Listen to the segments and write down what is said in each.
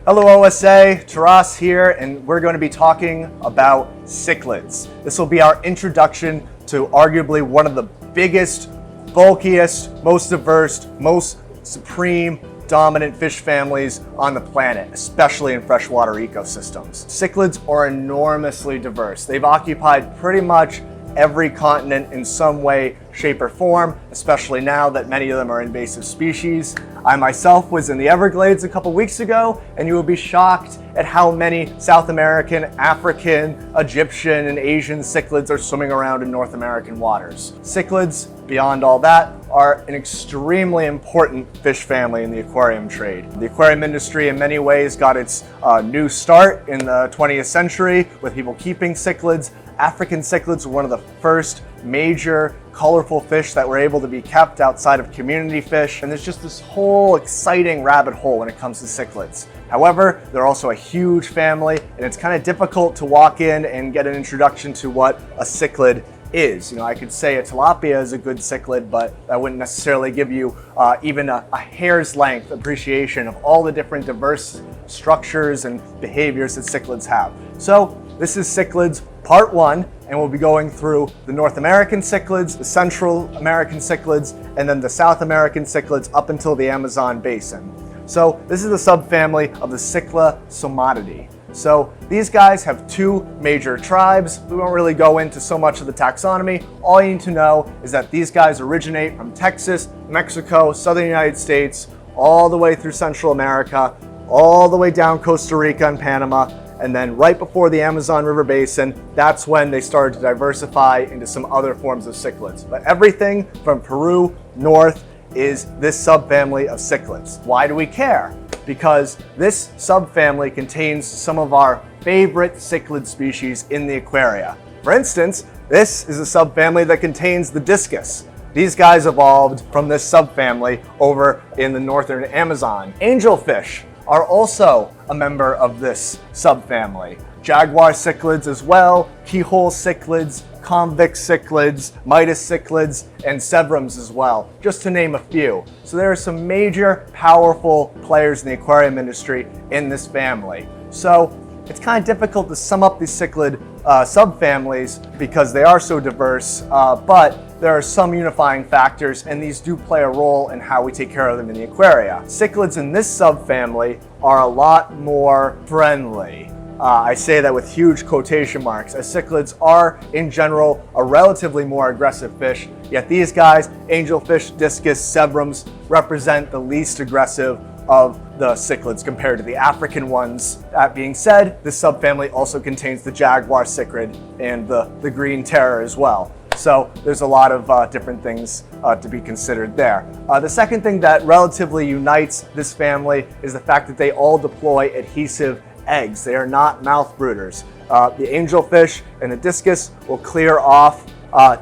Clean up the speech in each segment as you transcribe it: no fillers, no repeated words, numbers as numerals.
Hello OSA, Taras here, and we're going to be talking about cichlids. This will be our introduction to arguably one of the biggest, bulkiest, most diverse, most supreme, dominant fish families on the planet, especially in freshwater ecosystems. Cichlids are enormously diverse. They've occupied pretty much every continent in some way, shape, or form, especially now that many of them are invasive species. I myself was in the Everglades a couple weeks ago, and you will be shocked at how many South American, African, Egyptian, and Asian cichlids are swimming around in North American waters. Cichlids, beyond all that, are an extremely important fish family in the aquarium trade. The aquarium industry in many ways got its new start in the 20th century with people keeping cichlids. African cichlids were one of the first major colorful fish that were able to be kept outside of community fish, and there's just this whole exciting rabbit hole when it comes to cichlids. However, they're also a huge family, and it's kind of difficult to walk in and get an introduction to what a cichlid is. I could say a tilapia is a good cichlid, but that wouldn't necessarily give you even a hair's length appreciation of all the different diverse structures and behaviors that cichlids have. So this is cichlids part 1, and we'll be going through the North American cichlids, the Central American cichlids, and then the South American cichlids up until the Amazon basin. So this is the subfamily of the Cichlidsomatidae. So these guys have two major tribes. We won't really go into so much of the taxonomy. All you need to know is that these guys originate from Texas, Mexico, southern United States, all the way through Central America, all the way down Costa Rica and Panama, and then right before the Amazon River Basin, that's when they started to diversify into some other forms of cichlids. But everything from Peru north is this subfamily of cichlids. Why do we care? Because this subfamily contains some of our favorite cichlid species in the aquaria. For instance, this is a subfamily that contains the discus. These guys evolved from this subfamily over in the northern Amazon. Angelfish are also a member of this subfamily. Jaguar cichlids as well, keyhole cichlids, convict cichlids, Midas cichlids, and sebrums as well, just to name a few. So there are some major, powerful players in the aquarium industry in this family. So it's kind of difficult to sum up these cichlid subfamilies because they are so diverse, but there are some unifying factors, and these do play a role in how we take care of them in the aquaria. Cichlids in this subfamily are a lot more friendly. I say that with huge quotation marks, as cichlids are, in general, a relatively more aggressive fish, yet these guys, angelfish, discus, sebrums, represent the least aggressive of the cichlids compared to the African ones. That being said, this subfamily also contains the jaguar cichlid and the green terror as well. So there's a lot of different things to be considered there. The second thing that relatively unites this family is the fact that they all deploy adhesive eggs. They are not mouth brooders. The angelfish and the discus will clear off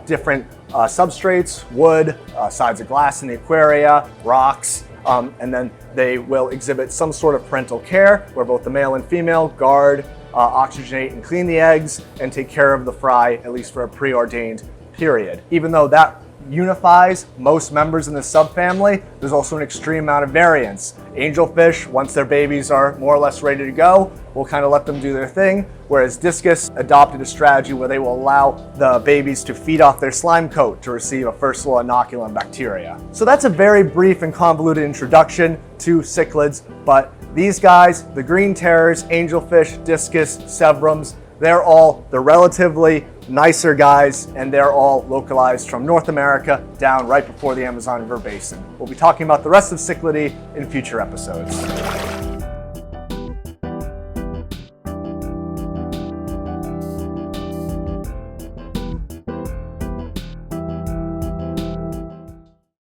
different substrates, wood, sides of glass in the aquaria, rocks, and then they will exhibit some sort of parental care where both the male and female guard, oxygenate, and clean the eggs and take care of the fry, at least for a preordained period. Even though that unifies most members in the subfamily, there's also an extreme amount of variance. Angelfish, once their babies are more or less ready to go, we'll kind of let them do their thing, whereas discus adopted a strategy where they will allow the babies to feed off their slime coat to receive a first level inoculum bacteria. So that's a very brief and convoluted introduction to cichlids, but these guys, the green terrors, angelfish, discus, sebrums, they're all the relatively nicer guys, and they're all localized from North America down right before the Amazon River Basin. We'll be talking about the rest of cichlidae in future episodes.